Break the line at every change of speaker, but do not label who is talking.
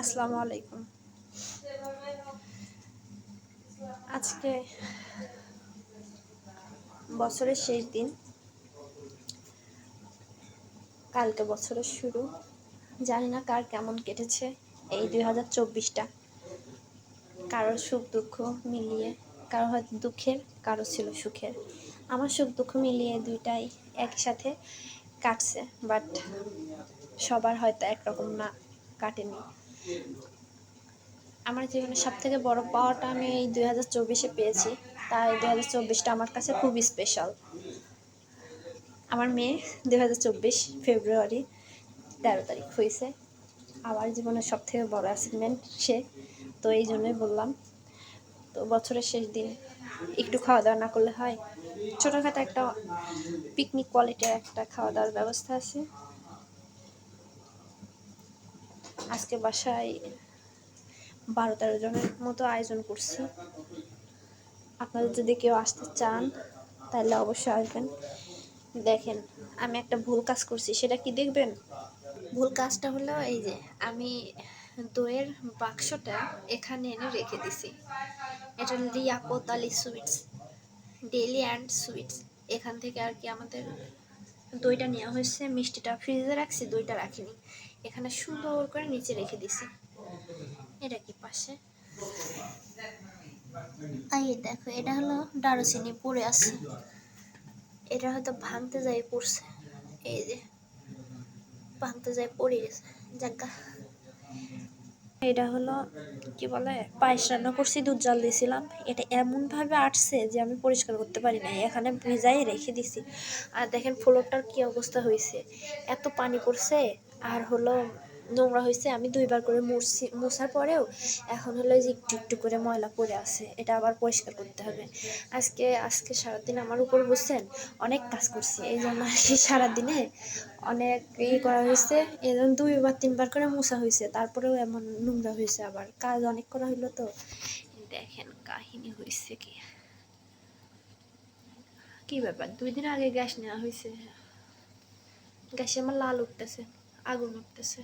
আসসালামু আলাইকুম। আজকে বছরের শেষ দিন, কালকে বছরের শুরু। জানি না কার কেমন কেটেছে এই 2024টা। কারোর সুখ দুঃখ মিলিয়ে, কারো হয়তো দুঃখের, কারো ছিল সুখের। আমার সুখ দুঃখ মিলিয়ে দুইটাই একসাথে কাটছে, বাট সবার হয়তো একরকম না, কাটেনি। আমার জীবনের সবথেকে বড় পাওয়াটা আমি এই 2024-এ পেয়েছি, তাই 2024টা আমার কাছে খুবই স্পেশাল। আমার মেয়ে 2024 ফেব্রুয়ারি 13 তারিখ হয়েছে। আমার জীবনের সবথেকে বড় অ্যাচিভমেন্ট সে, তো এই জন্যই বললাম। তো বছরের শেষ দিন একটু খাওয়া দাওয়া না করলে হয়? ছোটোখাটো একটা পিকনিক কোয়ালিটির একটা খাওয়া দাওয়ার ব্যবস্থা আছে। আজকে বাসায় 12-13 জনের মতো আয়োজন করছি। আপনারা যদি কেউ আসতে চান তাহলে অবশ্যই আসবেন। দেখেন, আমি একটা ভুল কাজ করছি, সেটা কি দেখবেন? ভুল কাজটা হলো এই যে আমি দইয়ের বাক্সটা এখানে এনে রেখে দিছি। এটা Liaquat Ali sweets, daily and sweets, এখান থেকে আর কি আমাদের দইটা নেওয়া হয়েছে। মিষ্টিটা ফ্রিজে রাখছি, দইটা রাখিনি। এখানে সুন্দর করে নিচে রেখে দিছি। এটা কি পাশে এই দেখো, এটা হলো দারুচিনি পড়ে আছে, এটা হয়তো ভাঙতে যাই পড়ছে। এই যে ভাঙতে যাই পড়ে গেছে, যাক। এটা হলো কি বলে, পায়েস রান্না করছি, দুধ জাল দিয়েছিলাম। এটা এমনভাবে আটছে যে আমি পরিষ্কার করতে পারি না, এখানে ভিজাই রেখে দিছি। আর দেখেন ফ্লোরটার কি অবস্থা হয়েছে, এত পানি পড়ছে। আর হলো নোংরা হয়েছে, আমি 2বার করে মোছার পরেও এখন হলো যে একটু একটু করে ময়লা পড়ে আছে, এটা আবার পরিষ্কার করতে হবে। আজকে সারাদিন আমার উপর বুঝছেন অনেক কাজ করছি, এই জন্য আর কি সারাদিনে অনেক করা হয়েছে। এই জন্য 2-3বার করে মোছা হয়েছে, তারপরেও এমন নোংরা হয়েছে। আবার কাজ অনেক করা হইলো তো। দেখেন কাহিনী হয়েছে কি ব্যাপার, 2 দিন আগে গ্যাস নেওয়া হয়েছে, গ্যাসে আমার লাল উঠতেছে, আগুন উঠতেছে।